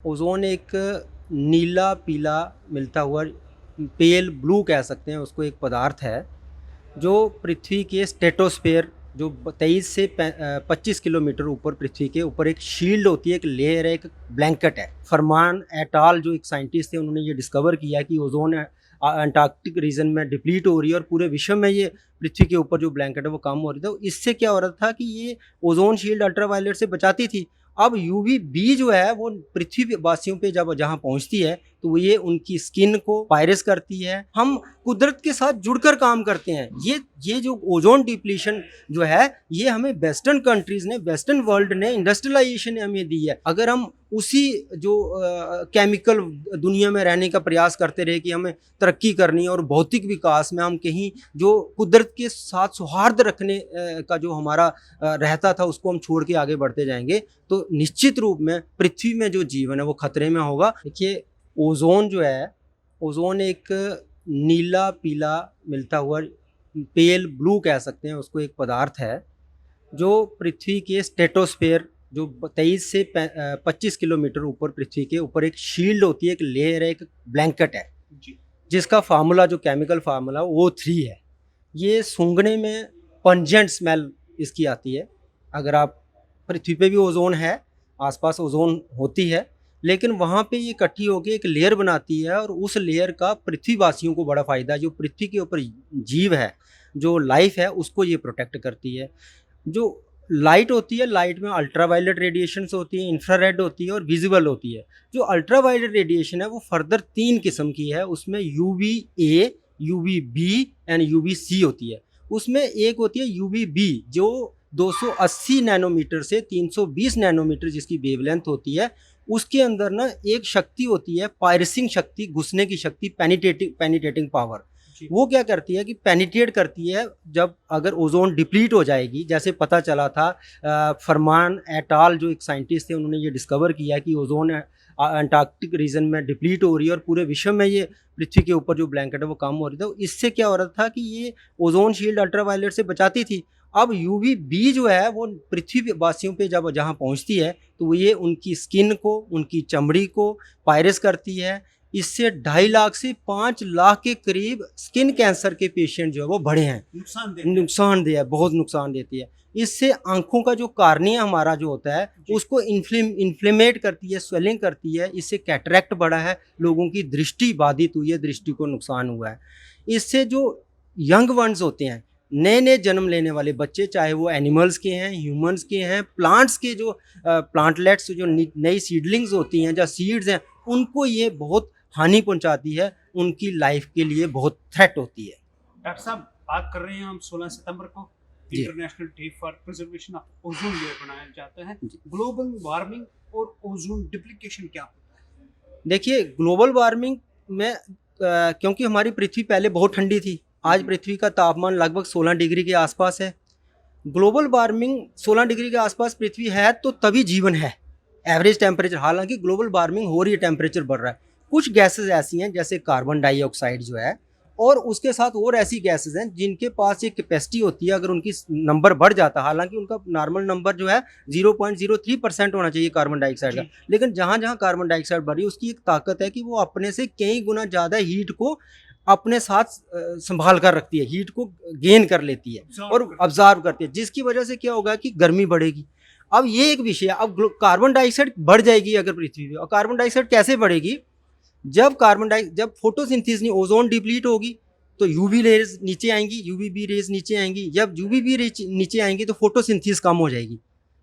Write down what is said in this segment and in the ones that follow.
Ozone एक नीला पीला मिलता हुआ पेल ब्लू कह सकते हैं उसको, एक पदार्थ है जो पृथ्वी के स्ट्रेटोस्फेयर जो 23 से 25 किलोमीटर ऊपर पृथ्वी के ऊपर एक शील्ड होती है, एक लेयर है, एक ब्लैंकेट है। फरमान एट अल जो एक साइंटिस्ट थे उन्होंने ये डिस्कवर किया कि ओजोन अंटार्कटिक रीजन में डिप्लीट हो रही है और पूरे विश्व में ये पृथ्वी के ऊपर जो ब्लैंकेट है वो कम हो रही था। इससे क्या हो रहा था कि ये ओजोन शील्ड अल्ट्रावायलेट से बचाती थी। अब यूवी बी जो है वो पृथ्वी वासियों पे जब जहाँ पहुंचती है तो ये उनकी स्किन को वायरस करती है। हम कुदरत के साथ जुड़कर काम करते हैं। ये जो ओजोन डिप्लीशन जो है ये हमें वेस्टर्न कंट्रीज ने, वेस्टर्न वर्ल्ड ने, इंडस्ट्रियलाइजेशन ने हमें दी है। अगर हम उसी जो केमिकल दुनिया में रहने का प्रयास करते रहे कि हमें तरक्की करनी है और भौतिक विकास में हम कहीं जो कुदरत के साथ सौहार्द रखने का जो हमारा रहता था उसको हम छोड़ के आगे बढ़ते जाएंगे तो निश्चित रूप में पृथ्वी में जो जीवन है वो खतरे में होगा। देखिए ओजोन जो है, ओजोन एक नीला पीला मिलता हुआ पेल ब्लू कह सकते हैं उसको, एक पदार्थ है जो पृथ्वी के स्ट्रेटोस्फेयर जो 23 से 25 किलोमीटर ऊपर पृथ्वी के ऊपर एक शील्ड होती है, एक लेयर है, एक ब्लैंकेट है जी, जिसका फार्मूला जो केमिकल फार्मूला O3 है। ये सूंघने में पंजेंट स्मेल इसकी आती है। अगर आप पृथ्वी पे भी ओजोन है, आसपास ओजोन होती है, लेकिन वहाँ पे ये इकट्ठी होकर एक लेयर बनाती है और उस लेयर का पृथ्वीवासियों को बड़ा फ़ायदा है। जो पृथ्वी के ऊपर जीव है, जो लाइफ है, उसको ये प्रोटेक्ट करती है। जो लाइट होती है, लाइट में अल्ट्रावायलेट रेडिएशंस होती है, इंफ्रारेड होती है और विजिबल होती है। जो अल्ट्रावायलेट रेडिएशन है वो फर्दर 3 किस्म की है। उसमें UVA, UVB एंड UVC होती है। उसमें एक होती है UVB जो 280 नैनोमीटर से 320 नैनोमीटर जिसकी वेवलेंथ होती है। उसके अंदर ना एक शक्ति होती है, पायरसिंग शक्ति, घुसने की शक्ति, पेनिट्रेटिंग पावर। वो क्या करती है कि पेनिट्रेट करती है। जब अगर ओजोन डिप्लीट हो जाएगी, जैसे पता चला था फरमान एट अल जो एक साइंटिस्ट थे उन्होंने ये डिस्कवर किया कि ओजोन अंटार्कटिक रीजन में डिप्लीट हो रही है और पूरे विश्व में ये पृथ्वी के ऊपर जो ब्लैंकेट है वो कम हो रही था। इससे क्या हो रहा था कि ये ओजोन शील्ड अल्ट्रावायलेट से बचाती थी। अब यूवी बी जो है वो पृथ्वी वासियों पे जब जहाँ पहुँचती है तो ये उनकी स्किन को, उनकी चमड़ी को वायरस करती है। इससे 2.5 लाख से 5 लाख के करीब स्किन कैंसर के पेशेंट जो है वो बढ़े हैं। नुकसानदेह है, बहुत नुकसान देती है। इससे आंखों का जो कार्निया हमारा जो होता है उसको इन्फ्लेमेट करती है, स्वेलिंग करती है। इससे कैटरेक्ट बढ़ा है, लोगों की दृष्टि बाधित हुई है, दृष्टि को नुकसान हुआ है। इससे जो यंग वंस होते हैं, नए नए जन्म लेने वाले बच्चे, चाहे वो एनिमल्स के हैं, ह्यूमंस के हैं, प्लांट्स के जो प्लांटलेट्स जो नई सीडलिंग्स होती हैं या सीड्स हैं, उनको ये बहुत हानि पहुंचाती है, उनकी लाइफ के लिए बहुत थ्रेट होती है। डॉक्टर साहब, बात कर रहे हैं हम 16 सितंबर को international day for preservation of ozone layer बनाया जाता है। ग्लोबल वार्मिंग और ओजोन डिप्लीकेशन क्या होता है? देखिए ग्लोबल वार्मिंग में क्योंकि हमारी पृथ्वी पहले बहुत ठंडी थी, आज पृथ्वी का तापमान लगभग 16 डिग्री के आसपास है। ग्लोबल वार्मिंग 16 डिग्री के आसपास पृथ्वी है तो तभी जीवन है। एवरेज टेम्परेचर, हालांकि ग्लोबल वार्मिंग हो रही है, टेम्परेचर बढ़ रहा है। कुछ गैसेस ऐसी हैं जैसे कार्बन डाइऑक्साइड जो है, और उसके साथ और ऐसी गैसेस हैं जिनके पास एक कैपेसिटी होती है, अगर उनकी नंबर बढ़ जाता है, हालांकि उनका नॉर्मल नंबर जो है 0.03% होना चाहिए कार्बन डाइऑक्साइड का, लेकिन जहाँ जहाँ कार्बन डाइऑक्साइड बढ़ रही है उसकी एक ताकत है कि वो अपने से कई गुना ज़्यादा हीट को अपने साथ संभाल कर रखती है, हीट को गेन कर लेती है और ऑब्जर्व करती है, जिसकी वजह से क्या होगा कि गर्मी बढ़ेगी। अब ये एक विषय है। अब कार्बन डाइऑक्साइड बढ़ जाएगी अगर पृथ्वी पे, और कार्बन डाइऑक्साइड कैसे बढ़ेगी? जब फोटोसिंथेसिस नहीं, ओजोन डिप्लीट होगी तो यूवी रेज नीचे आएंगी, यूवीबी रेज नीचे आएंगी। जब यूवीबी रेज नीचे आएंगी तो फोटोसिंथेसिस कम हो जाएगी।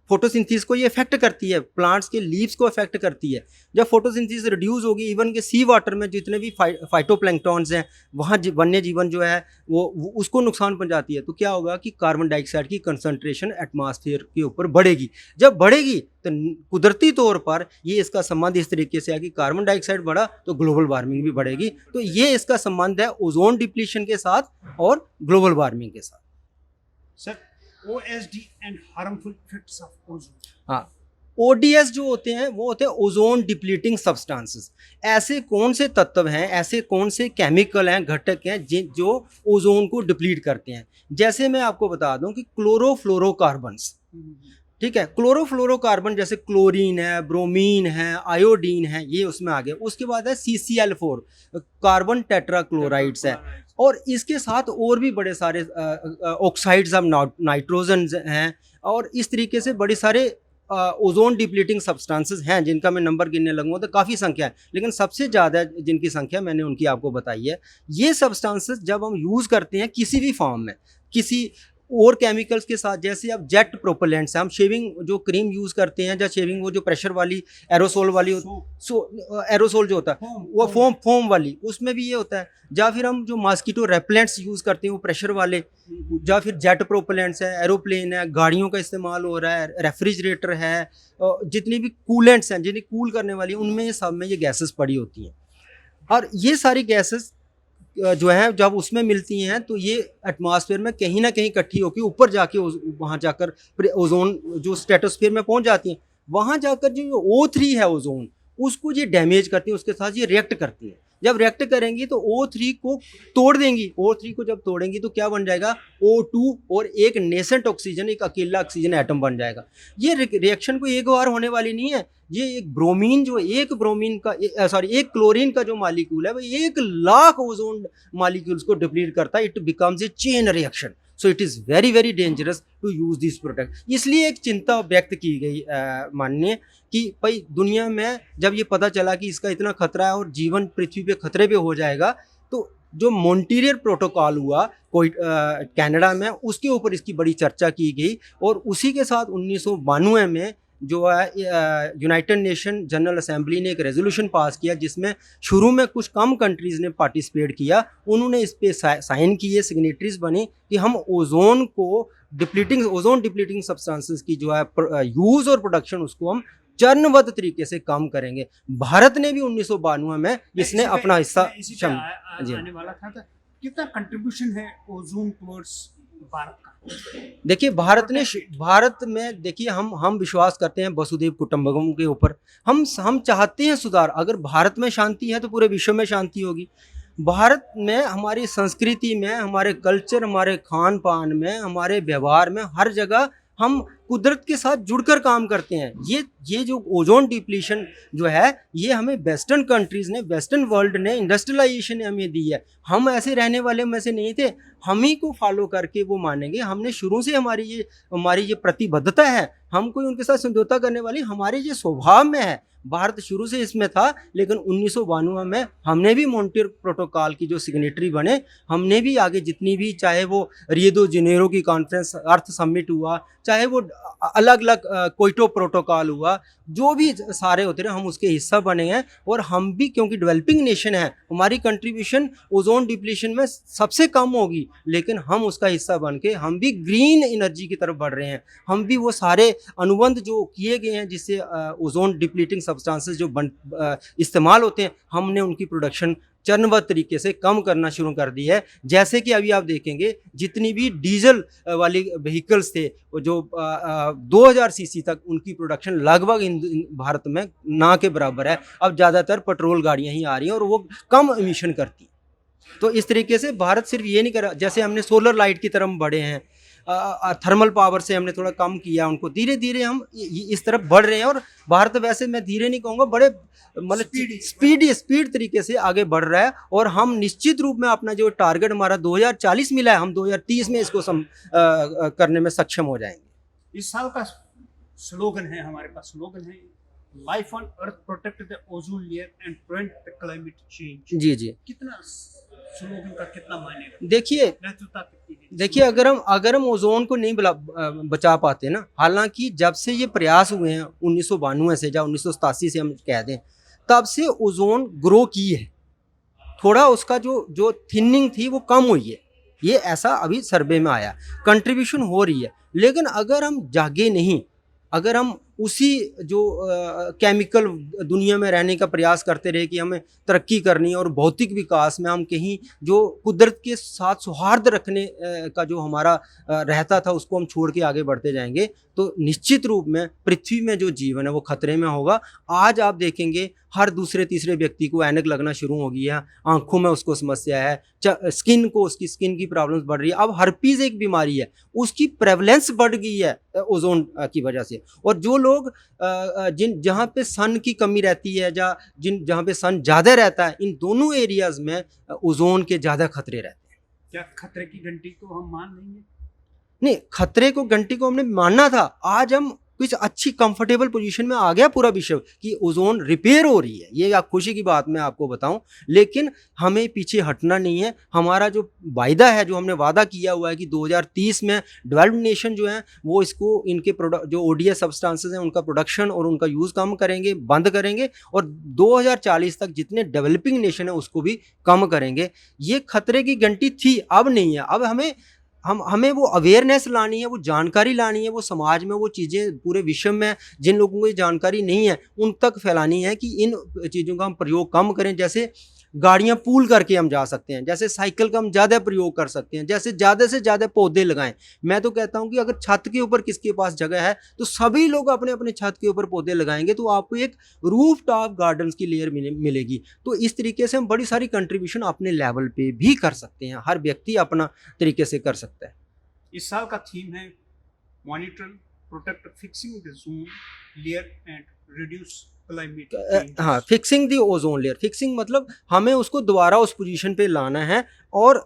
फोटोसिंथेसिस को ये इफेक्ट करती है, प्लांट्स के लीव्स को इफेक्ट करती है। जब फोटोसिंथेसिस रिड्यूस होगी, इवन के सी वाटर में जितने भी फाइटोप्लैंक्टॉन्स हैं, वहाँ वन्य जीवन जो है वो उसको नुकसान पहुंचाती है। तो क्या होगा कि कार्बन डाइऑक्साइड की कंसंट्रेशन एटमॉस्फेयर के ऊपर बढ़ेगी। जब बढ़ेगी तो कुदरती तौर पर ये इसका संबंध इस तरीके से है कि कार्बन डाइऑक्साइड बढ़ा तो ग्लोबल वार्मिंग भी बढ़ेगी। तो ये इसका संबंध है ओजोन डिप्लीशन के साथ और ग्लोबल वार्मिंग के साथ। Sir, OSD and harmful effects of ozone. हाँ, ODS जो होते हैं वो होते हैं ओजोन डिप्लीटिंग सब्सटेंसेस। ऐसे कौन से तत्व हैं, ऐसे कौन से केमिकल हैं, घटक हैं जो ओजोन को डिप्लीट करते हैं? जैसे मैं आपको बता दूं कि क्लोरोफ्लोरोकार्बन्स, ठीक है। क्लोरोफ्लोरोकार्बन जैसे क्लोरीन है, ब्रोमीन है, आयोडीन है, ये उसमें आ गया। उसके बाद है CCl4, कार्बन टेट्राक्लोराइड्स है। और इसके साथ और भी बड़े सारे ऑक्साइड्स ऑफ नाइट्रोजन हैं, और इस तरीके से बड़े सारे ओजोन डिप्लीटिंग सब्सटेंसेस हैं जिनका मैं नंबर गिनने लगूंगा तो काफ़ी संख्या है, लेकिन सबसे ज़्यादा जिनकी संख्या मैंने उनकी आपको बताई है। ये सब्सटेंसेस जब हम यूज़ करते हैं किसी भी फॉर्म में, किसी और केमिकल्स के साथ, जैसे अब जेट प्रोपेलेंट्स हैं, हम शेविंग जो क्रीम यूज़ करते हैं, या शेविंग वो जो प्रेशर वाली एरोसोल वाली एरोसोल जो होता है वो फोम वाली, उसमें भी ये होता है। या फिर हम जो मॉस्किटो रेपेलेंट्स यूज़ करते हैं वो प्रेशर वाले, या फिर जेट प्रोपेलेंट्स है, एरोप्लेन है, गाड़ियों का इस्तेमाल हो रहा है, रेफ्रिजरेटर है, जितनी भी कूलेंट्स हैं जिन्हें कूल करने वाली, उनमें ये सब में ये गैसेस पड़ी होती हैं। और ये सारी गैसेस जो है जब उसमें मिलती हैं तो ये एटमॉस्फेयर में कहीं ना कहीं इकट्ठी होकर ऊपर जाके वहाँ जाकर ओजोन जो स्ट्रेटोस्फेयर में पहुँच जाती हैं। वहाँ जाकर जो O3 है ओजोन, उसको ये डैमेज करती हैं, उसके साथ ये रिएक्ट करती हैं। जब रिएक्ट करेंगी तो O3 को तोड़ देंगी। O3 को जब तोड़ेंगी तो क्या बन जाएगा, O2 और एक नेसेंट ऑक्सीजन, एक अकेला ऑक्सीजन एटम बन जाएगा। ये रिएक्शन को एक बार होने वाली नहीं है। ये एक ब्रोमीन जो एक ब्रोमीन का एक क्लोरीन का जो मॉलिक्यूल है वो 1,00,000 ओजोन मॉलिक्यूल्स को डिप्लीट करता है। It becomes a chain reaction, so it is very very dangerous to use this product. इसलिए एक चिंता व्यक्त की गई माननीय कि भाई दुनिया में जब ये पता चला कि इसका इतना खतरा है और जीवन पृथ्वी पे खतरे पे हो जाएगा, तो जो मॉन्ट्रियल प्रोटोकॉल हुआ कोई कनाडा में, उसके ऊपर इसकी बड़ी चर्चा की गई। और उसी के साथ 1992 में जो है यूनाइटेड नेशन जनरल असेंबली ने एक रेजोल्यूशन पास किया, जिसमें शुरू में कुछ कम कंट्रीज़ ने पार्टिसिपेट किया। उन्होंने इस पे साइन किए, सिग्नेटरीज बने कि हम ओजोन डिप्लीटिंग सब्सटेंसेस की जो है यूज़ और प्रोडक्शन उसको हम चरणबद्ध तरीके से कम करेंगे। भारत ने भी 1992 में इसने अपना हिस्सा आने वाला था। तो कितना कंट्रीब्यूशन है ओजोन टुवर्ड्स भारत का? देखिए भारत में देखिए हम विश्वास करते हैं वसुधैव कुटुंबकम के ऊपर। हम चाहते हैं सुधार। अगर भारत में शांति है तो पूरे विश्व में शांति होगी। भारत में हमारी संस्कृति में, हमारे कल्चर, हमारे खान पान में, हमारे व्यवहार में, हर जगह हम कुदरत के साथ जुड़कर काम करते हैं। ये जो ओजोन डिप्लीशन जो है, ये हमें वेस्टर्न कंट्रीज़ ने, वेस्टर्न वर्ल्ड ने, इंडस्ट्रियलाइजेशन ने हमें दी है। हम ऐसे रहने वाले में से नहीं थे, हम ही को फॉलो करके वो मानेंगे। हमने शुरू से हमारी ये प्रतिबद्धता है। हम कोई उनके साथ समझौता करने वाली हमारे ये स्वभाव में है। भारत शुरू से इसमें था, लेकिन 1992 में हमने भी मॉन्ट्रियल प्रोटोकॉल की जो सिग्नेटरी बने, हमने भी आगे जितनी भी, चाहे वो रियो डी जेनेरो की कॉन्फ्रेंस, अर्थ समिट हुआ, चाहे वो अलग अलग क्योटो प्रोटोकॉल हुआ, जो भी सारे होते रहे, हम उसके हिस्सा बने हैं। और हम भी, क्योंकि डेवलपिंग नेशन है, हमारी कंट्रीब्यूशन ओजोन डिप्लीशन में सबसे कम होगी, लेकिन हम उसका हिस्सा बन के हम भी ग्रीन एनर्जी की तरफ बढ़ रहे हैं। हम भी वो सारे अनुबंध जो किए गए हैं जिससे ओजोन डिप्लीटिंग सब्सटेंसेस जो इस्तेमाल होते हैं, हमने उनकी प्रोडक्शन चरणबद्ध तरीके से कम करना शुरू कर दी है। जैसे कि अभी आप देखेंगे जितनी भी डीजल वाली व्हीकल्स थे, जो 2000 सीसी तक, उनकी प्रोडक्शन लगभग भारत में ना के बराबर है। अब ज़्यादातर पेट्रोल गाड़ियां ही आ रही हैं और वो कम एमिशन करती। तो इस तरीके से भारत सिर्फ ये नहीं कर रहा, जैसे हमने सोलर लाइट की तरफ बढ़े हैं, थर्मल पावर से हमने थोड़ा कम किया उनको, धीरे धीरे हम इस तरफ बढ़ रहे हैं। और भारत वैसे मैं धीरे नहीं कहूँगा, बड़े मतलब स्पीड तरीके से आगे बढ़ रहा है। और हम निश्चित रूप में अपना जो टारगेट हमारा 2040 मिला है, हम 2030 में इसको करने में सक्षम हो जाएंगे। इस साल का स्लोगन है, हमारे पास स्लोगन है, life on earth protect the ozone layer and prevent the climate change. जी कितना स्लोगन का कितना मायने रखता है? देखिए अगर हम ओजोन को नहीं बचा पाते ना, हालांकि जब से ये प्रयास हुए हैं 1992 से या 1987 से हम कह दें, तब से ओजोन ग्रो की है। थोड़ा उसका जो थिनिंग थी वो कम हुई है, ये ऐसा अभी सर्वे में आया, कंट्रीब्यूशन हो रही है। लेकिन अगर हम जागे नहीं, अगर हम उसी जो केमिकल दुनिया में रहने का प्रयास करते रहे कि हमें तरक्की करनी है और भौतिक विकास में हम कहीं जो कुदरत के साथ सौहार्द रखने का जो हमारा रहता था, उसको हम छोड़ के आगे बढ़ते जाएंगे, तो निश्चित रूप में पृथ्वी में जो जीवन है वो खतरे में होगा। आज आप देखेंगे हर दूसरे तीसरे व्यक्ति को ऐनक लगना शुरू हो गई है, आंखों में उसको समस्या है, स्किन को उसकी स्किन की प्रॉब्लम्स बढ़ रही है। अब हर्पीज एक बीमारी है, उसकी प्रेवलेंस बढ़ गई है ओजोन की वजह से। और जो लोग जहाँ पे सन की कमी रहती है या जहाँ पे सन ज़्यादा रहता है, इन दोनों एरियाज में ओजोन के ज़्यादा खतरे रहते हैं। क्या खतरे की घंटी को हम मान लेंगे? नहीं, खतरे को घंटी को हमने मानना था। आज हम कुछ अच्छी कंफर्टेबल पोजीशन में आ गया पूरा विश्व कि ओजोन रिपेयर हो रही है, ये आप खुशी की बात मैं आपको बताऊं। लेकिन हमें पीछे हटना नहीं है। हमारा जो वायदा है, जो हमने वादा किया हुआ है कि 2030 में डेवलप्ड नेशन जो है वो इसको इनके जो ओडीएस सब्सटेंसेस हैं उनका प्रोडक्शन और उनका यूज़ कम करेंगे, बंद करेंगे, और 2040 तक जितने डेवलपिंग नेशन है उसको भी कम करेंगे। ये खतरे की घंटी थी, अब नहीं है। अब हमें वो अवेयरनेस लानी है, वो जानकारी लानी है, वो समाज में वो चीज़ें पूरे विश्व में जिन लोगों को ये जानकारी नहीं है उन तक फैलानी है कि इन चीज़ों का हम प्रयोग कम करें। जैसे गाड़ियाँ पूल करके हम जा सकते हैं, जैसे साइकिल का हम ज़्यादा प्रयोग कर सकते हैं, जैसे ज़्यादा से ज़्यादा पौधे लगाएं। मैं तो कहता हूँ कि अगर छत के ऊपर किसके पास जगह है तो सभी लोग अपने अपने छत के ऊपर पौधे लगाएंगे तो आपको एक रूफ टॉप गार्डन्स की लेयर मिलेगी। तो इस तरीके से हम बड़ी सारी कंट्रीब्यूशन अपने लेवल पे भी कर सकते हैं, हर व्यक्ति अपना तरीके से कर सकता है। इस साल का थीम है monitor, protect, fixing the ozone layer and reduce climate change. हाँ, fixing the ozone layer. Fixing मतलब हमें उसको दोबारा उस पोजीशन पे लाना है, और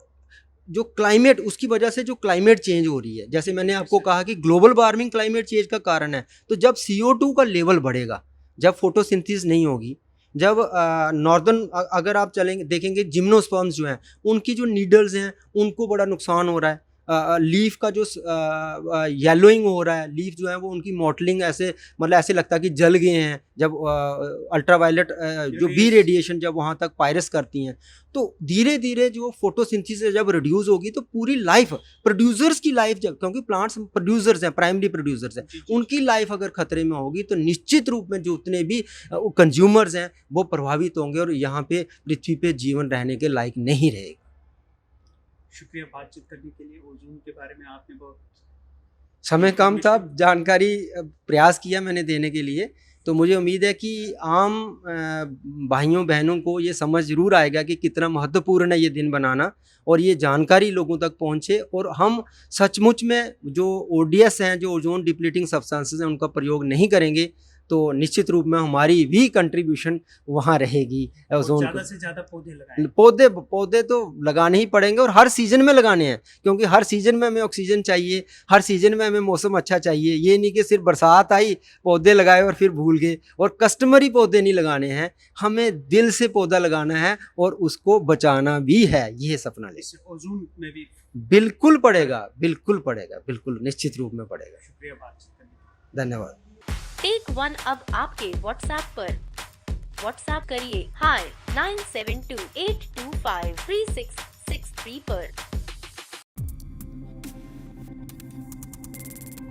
जो क्लाइमेट, उसकी वजह से जो क्लाइमेट चेंज हो रही है, जैसे मैंने आपको कहा कि ग्लोबल वार्मिंग क्लाइमेट चेंज का कारण है। तो जब CO2 का लेवल बढ़ेगा, जब फोटोसिंथेसिस नहीं होगी, जब नॉर्दर्न अगर आप चलेंगे देखेंगे जिम्नोस्पर्म्स जो हैं उनकी जो नीडल्स हैं उनको बड़ा नुकसान हो रहा है। लीफ का जो येलोइंग हो रहा है, लीफ जो है वो उनकी मॉटलिंग ऐसे मतलब ऐसे लगता है कि जल गए हैं जब अल्ट्रावायलेट जो बी रेडिएशन जब वहाँ तक पायरस करती हैं। तो धीरे धीरे जो फोटोसिंथेसिस जब रिड्यूस होगी तो पूरी लाइफ, प्रोड्यूसर्स की लाइफ, जब क्योंकि प्लांट्स प्रोड्यूसर्स हैं, प्राइमरी प्रोड्यूसर्स हैं, उनकी लाइफ अगर खतरे में होगी तो निश्चित रूप में जो उतने भी कंज्यूमर्स हैं वो प्रभावित होंगे और यहाँ पे पृथ्वी पे जीवन रहने के लायक नहीं रहेगा। शुक्रिया बातचीत करने के लिए। ओजोन के बारे में आपने बहुत समय कम था, जानकारी प्रयास किया मैंने देने के लिए। तो मुझे उम्मीद है कि आम भाइयों बहनों को ये समझ ज़रूर आएगा कि कितना महत्वपूर्ण है ये दिन बनाना, और ये जानकारी लोगों तक पहुँचे, और हम सचमुच में जो ODS हैं, जो ओजोन डिप्लीटिंग सब्सटेंसेस हैं, उनका प्रयोग नहीं करेंगे तो निश्चित रूप में हमारी भी कंट्रीब्यूशन वहाँ रहेगी ओजोन को। ज़्यादा से ज़्यादा पौधे लगाएं। पौधे तो लगाने ही पड़ेंगे, और हर सीज़न में लगाने हैं, क्योंकि हर सीज़न में हमें ऑक्सीजन चाहिए, हर सीज़न में हमें मौसम अच्छा चाहिए। ये नहीं कि सिर्फ बरसात आई पौधे लगाए और फिर भूल गए। और कस्टमरी पौधे नहीं लगाने हैं, हमें दिल से पौधा लगाना है और उसको बचाना भी है। ये सपना ले। ओजोन में भी बिल्कुल पड़ेगा, बिल्कुल पड़ेगा, बिल्कुल निश्चित रूप में पड़ेगा। शुक्रिया बातचीत करने। धन्यवाद। टेक वन अब आपके व्हाट्सएप पर। व्हाट्सएप करिए हाय 9728253663 पर।